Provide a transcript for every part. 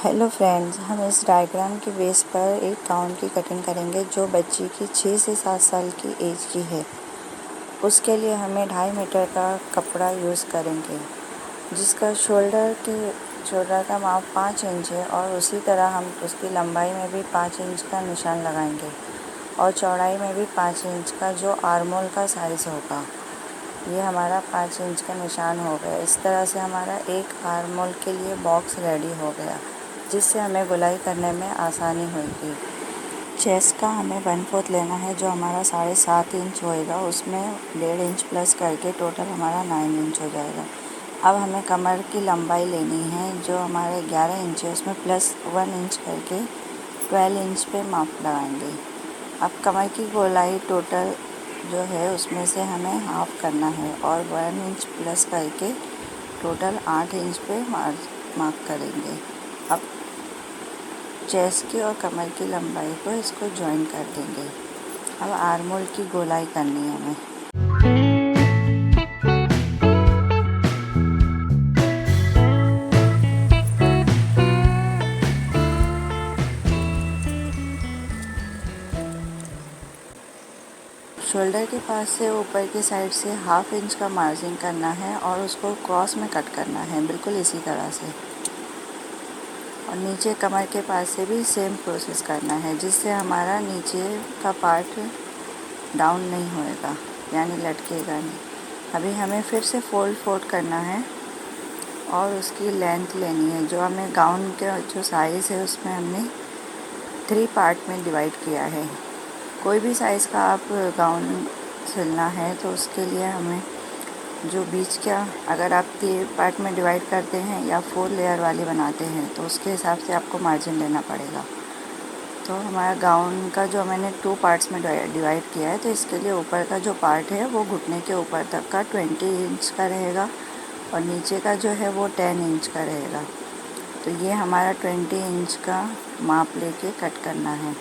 Hello friends, हम इस diagram के बेस पर एक गाउन की कटिंग करेंगे जो बच्ची की 6 से 7 साल की एज की है। उसके लिए हमें 2.5 मीटर का कपड़ा यूज़ करेंगे, जिसका शोल्डर का माप 5 इंच है और उसी तरह हम उसकी लंबाई में भी 5 इंच का निशान लगाएंगे और चौड़ाई में भी 5 इंच का जो आर्मोल का साइज़ होगा। ये हमारा 5 इंच का निशान हो गया। इस तरह से हमारा एक आर्मोल के लिए बॉक्स रेडी हो गया, जिससे हमें गोलाई करने में आसानी होगी। चेस्ट का हमें 1/4 लेना है, जो हमारा 7.5 इंच होएगा। उसमें 1.5 इंच प्लस करके टोटल हमारा 9 इंच हो जाएगा। अब हमें कमर की लंबाई लेनी है, जो हमारे 11 इंच है, उसमें प्लस 1 इंच करके 12 इंच पे माप लगाएंगे। अब कमर की गोलाई टोटल जो है उसमें से हमें हाफ करना है और 1 इंच प्लस करके टोटल 8 इंच पे मार्क करेंगे। अब चेस्ट की और कमर की लंबाई को इसको जॉइन कर देंगे। अब आर्मोल की गोलाई करनी है हमें। शोल्डर के पास से ऊपर की साइड से 1/2 इंच का मार्जिन करना है और उसको क्रॉस में कट करना है, बिल्कुल इसी तरह से। और नीचे कमर के पास से भी सेम प्रोसेस करना है, जिससे हमारा नीचे का पार्ट डाउन नहीं होएगा, यानी लटकेगा नहीं। अभी हमें फिर से फोल्ड करना है और उसकी लेंथ लेनी है, जो हमें गाउन के जो साइज़ है उसमें हमने 3 पार्ट में डिवाइड किया है। कोई भी साइज़ का आप गाउन सिलना है तो उसके लिए हमें जो बीच का, अगर आप 3 पार्ट में डिवाइड करते हैं या 4 लेयर वाली बनाते हैं तो उसके हिसाब से आपको मार्जिन लेना पड़ेगा। तो हमारा गाउन का जो मैंने 2 पार्ट्स में डिवाइड किया है, तो इसके लिए ऊपर का जो पार्ट है वो घुटने के ऊपर तक का 20 इंच का रहेगा और नीचे का जो है वो 10 इंच का रहेगा। तो ये हमारा 20 इंच का माप लेके कट करना है।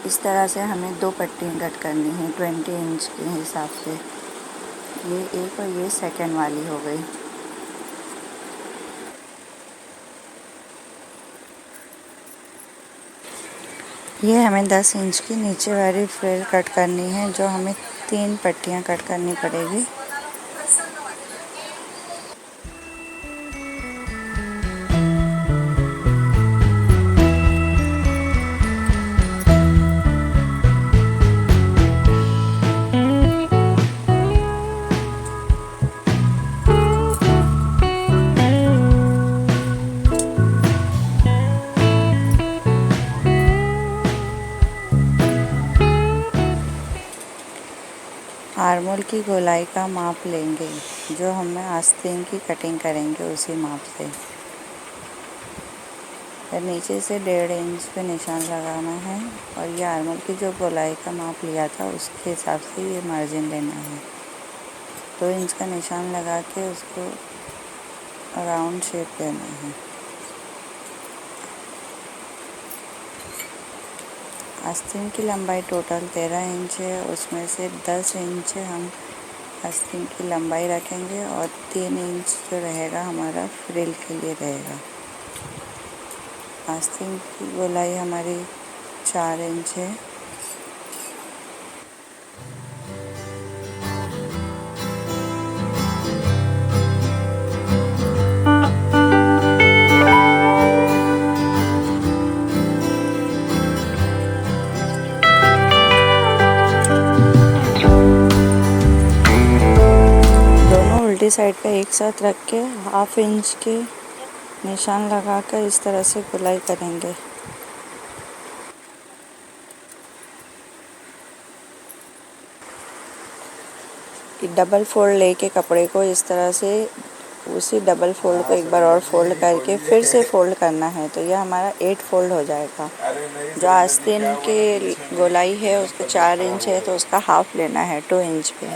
इस तरह से हमें 2 पट्टियाँ कट करनी है 20 इंच के हिसाब से। ये एक और ये सेकंड वाली हो गई। ये हमें 10 इंच की नीचे वाली फ्रिल कट करनी है, जो हमें 3 पट्टियाँ कट करनी पड़ेगी। आर्मोल की गोलाई का माप लेंगे, जो हमें आस्तीन की कटिंग करेंगे उसी माप से। फिर नीचे से 1.5 इंच पे निशान लगाना है और ये आर्मोल की जो गोलाई का माप लिया था उसके हिसाब से ये मार्जिन लेना है। 2 इंच का निशान लगा के उसको राउंड शेप देना है। आस्तीन की लंबाई टोटल 13 इंच है, उसमें से 10 इंच हम आस्तीन की लंबाई रखेंगे और 3 इंच जो रहेगा हमारा फ्रिल के लिए रहेगा। आस्तीन की गोलाई हमारी 4 इंच है। उल्टी साइड पे एक साथ रख के 1/2 इंच के निशान लगाकर इस तरह से गोलाई करेंगे। डबल फोल्ड लेके कपड़े को इस तरह से उसी डबल फोल्ड को एक बार और फोल्ड करके फिर से फोल्ड करना है, तो यह हमारा 8 फोल्ड हो जाएगा। जो आस्तीन की गोलाई है उसको 4 इंच है, तो उसका हाफ लेना है 2 इंच पे।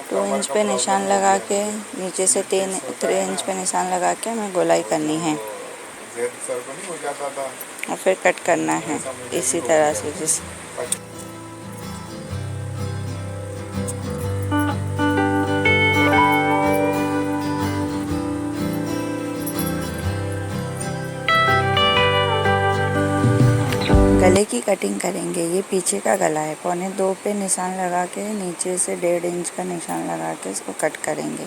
2 इंच पे निशान लगा के नीचे से 3 इंच पे निशान लगा के हमें गोलाई करनी है और फिर कट करना है इसी तरह से। गले की कटिंग करेंगे। ये पीछे का गला है, 1.25 पे निशान लगा के नीचे से 1.5 इंच का निशान लगा के इसको कट करेंगे।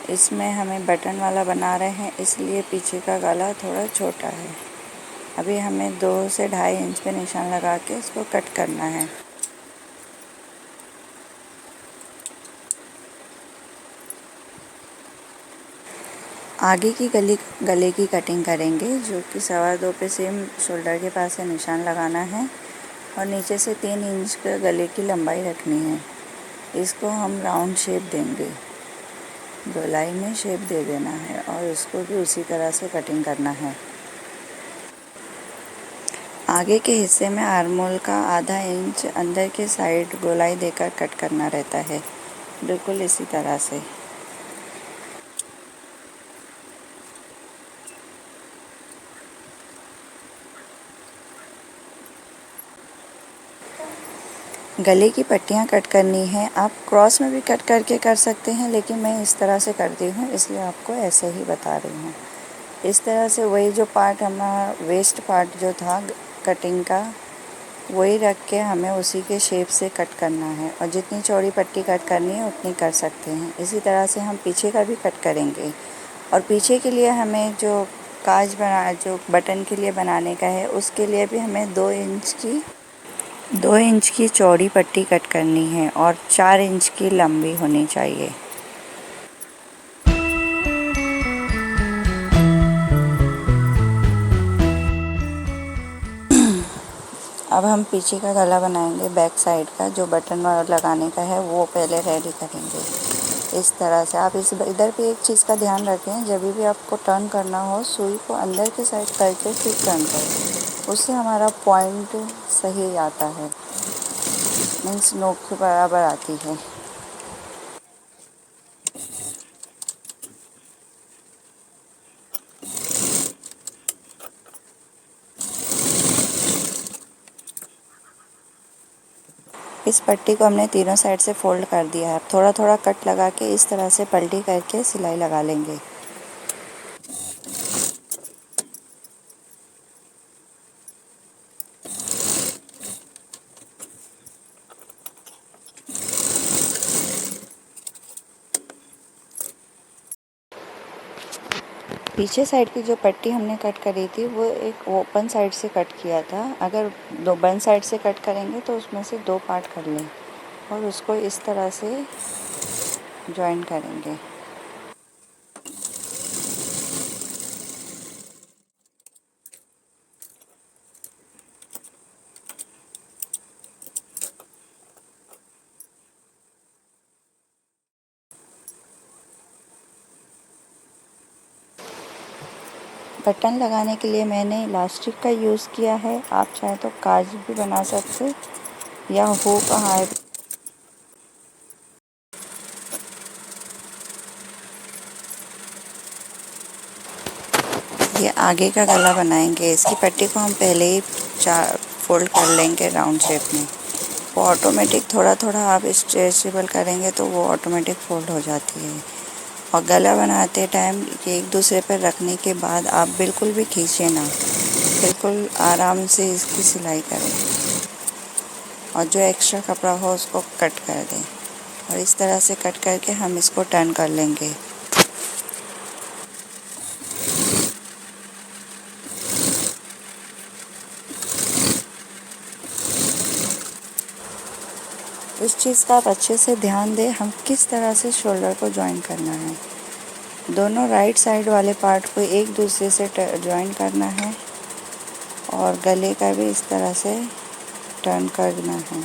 इसमें हमें बटन वाला बना रहे हैं, इसलिए पीछे का गला थोड़ा छोटा है। अभी हमें 2 से 2.5 इंच पे निशान लगा के इसको कट करना है। आगे की गले की कटिंग करेंगे, जो कि 2.25 पे सेम शोल्डर के पास से निशान लगाना है और नीचे से 3 इंच का गले की लंबाई रखनी है। इसको हम राउंड शेप देंगे, गोलाई में शेप दे देना है और इसको भी उसी तरह से कटिंग करना है। आगे के हिस्से में आर्मोल का आधा इंच अंदर के साइड गोलाई देकर कट करना रहता है, बिल्कुल इसी तरह से। गले की पट्टियाँ कट करनी है। आप क्रॉस में भी कट करके कर सकते हैं, लेकिन मैं इस तरह से करती हूँ, इसलिए आपको ऐसे ही बता रही हूँ। इस तरह से वही जो पार्ट हमारा वेस्ट पार्ट जो था कटिंग का, वही रख के हमें उसी के शेप से कट करना है और जितनी चौड़ी पट्टी कट करनी है उतनी कर सकते हैं। इसी तरह से हम पीछे का भी कट करेंगे और पीछे के लिए हमें जो जो बटन के लिए बनाने का है, उसके लिए भी हमें 2 इंच की चौड़ी पट्टी कट करनी है और 4 इंच की लंबी होनी चाहिए। अब हम पीछे का गला बनाएंगे। बैक साइड का जो बटन लगाने का है वो पहले रेडी करेंगे। इस तरह से आप इधर पे एक चीज़ का ध्यान रखें, जब भी आपको टर्न करना हो, सुई को अंदर के साइड करके फिर टर्न करें, उससे हमारा पॉइंट सही आता है, मीन्स नोक के बराबर आती है। इस पट्टी को हमने तीनों साइड से फोल्ड कर दिया है। थोड़ा थोड़ा कट लगा के इस तरह से पलटी करके सिलाई लगा लेंगे। पीछे साइड की जो पट्टी हमने कट करी थी वो एक ओपन साइड से कट किया था। अगर दो बंद साइड से कट करेंगे तो उसमें से 2 पार्ट कर लें और उसको इस तरह से जॉइन करेंगे। बटन लगाने के लिए मैंने इलास्टिक का यूज़ किया है। आप चाहे तो काज भी बना सकते या हो का हार। ये आगे का गला बनाएंगे। इसकी पट्टी को हम पहले ही फोल्ड कर लेंगे राउंड शेप में। वो ऑटोमेटिक थोड़ा थोड़ा आप स्ट्रेचेबल करेंगे तो वो ऑटोमेटिक फोल्ड हो जाती है। और गला बनाते टाइम ये एक दूसरे पर रखने के बाद आप बिल्कुल भी खींचे ना, बिल्कुल आराम से इसकी सिलाई करें और जो एक्स्ट्रा कपड़ा हो उसको कट कर दें और इस तरह से कट करके हम इसको टर्न कर लेंगे। इस चीज़ का आप अच्छे से ध्यान दें, हम किस तरह से शोल्डर को जॉइन करना है। दोनों राइट साइड वाले पार्ट को एक दूसरे से जॉइन करना है और गले का भी इस तरह से टर्न करना है।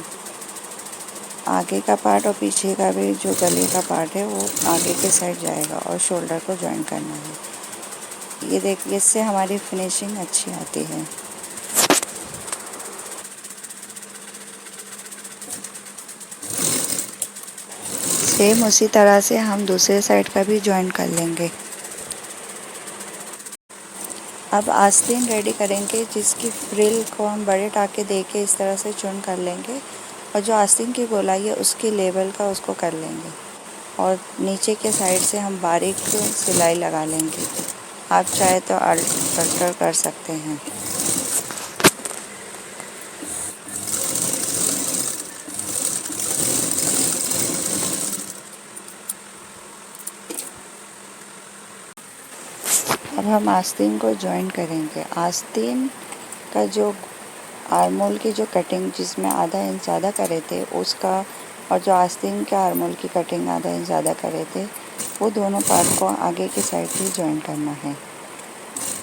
आगे का पार्ट और पीछे का भी जो गले का पार्ट है वो आगे के साइड जाएगा और शोल्डर को जॉइन करना है। ये देखिए, इससे हमारी फिनिशिंग अच्छी आती है। सेम उसी तरह से हम दूसरे साइड का भी जॉइन कर लेंगे। अब आस्तीन रेडी करेंगे, जिसकी फ्रिल को हम बड़े टाके दे के इस तरह से चुन कर लेंगे और जो आस्तीन की गोलाई है उसकी लेवल का उसको कर लेंगे और नीचे के साइड से हम बारीक सिलाई लगा लेंगे। आप चाहे तो अल्टर कर सकते हैं। अब हम आस्तीन को जॉइन करेंगे। आस्तीन का जो आर्मोल की जो कटिंग जिसमें आधा इंच ज़्यादा करे थे उसका, और जो आस्तीन के आर्मोल की कटिंग आधा इंच ज़्यादा करे थे, वो दोनों पार्ट को आगे की साइड भी जॉइन करना है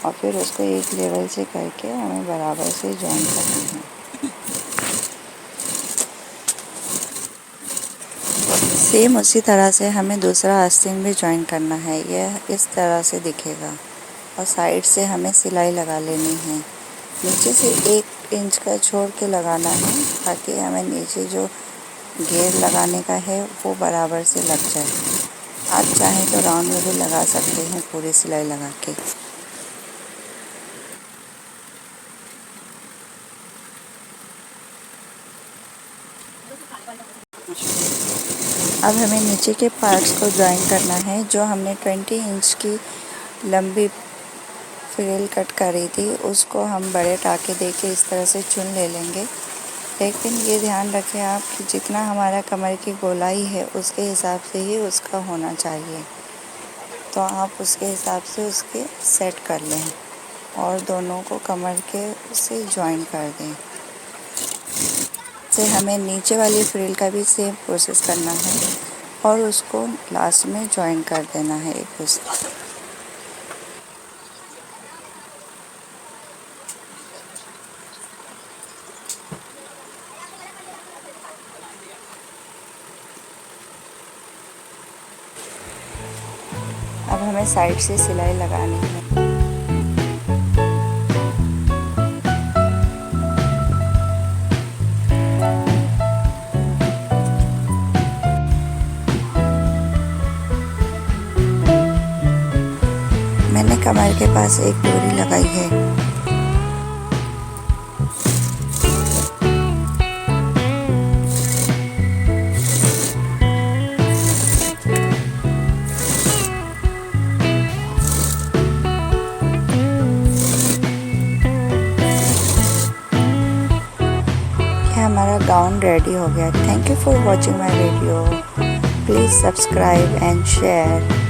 और फिर उसको एक लेवल से करके हमें बराबर से जॉइन करना है। सेम उसी तरह से हमें दूसरा आस्तीन भी जॉइन करना है। यह इस तरह से दिखेगा और साइड से हमें सिलाई लगा लेनी है। नीचे से 1 इंच का छोड़ के लगाना है ताकि हमें नीचे जो घेर लगाने का है वो बराबर से लग जाए। आप चाहें तो राउंड में भी लगा सकते हैं पूरी सिलाई लगा के। अब हमें नीचे के पार्ट्स को जॉइन करना है। जो हमने 20 इंच की लंबी फ्रिल कट करी थी उसको हम बड़े टाके देके इस तरह से चुन ले लेंगे। लेकिन ये ध्यान रखें आप कि जितना हमारा कमर की गोलाई है उसके हिसाब से ही उसका होना चाहिए, तो आप उसके हिसाब से उसके सेट कर लें और दोनों को कमर के से जॉइन कर दें। से हमें नीचे वाली फ्रिल का भी सेम प्रोसेस करना है और उसको लास्ट में जॉइन कर देना है एक दूसरे। अब हमें साइड से सिलाई लगानी है। मैंने कमर के पास एक डोरी लगाई है। हमारा गाउन रेडी हो गया। Thank you for watching my video. Please subscribe and share.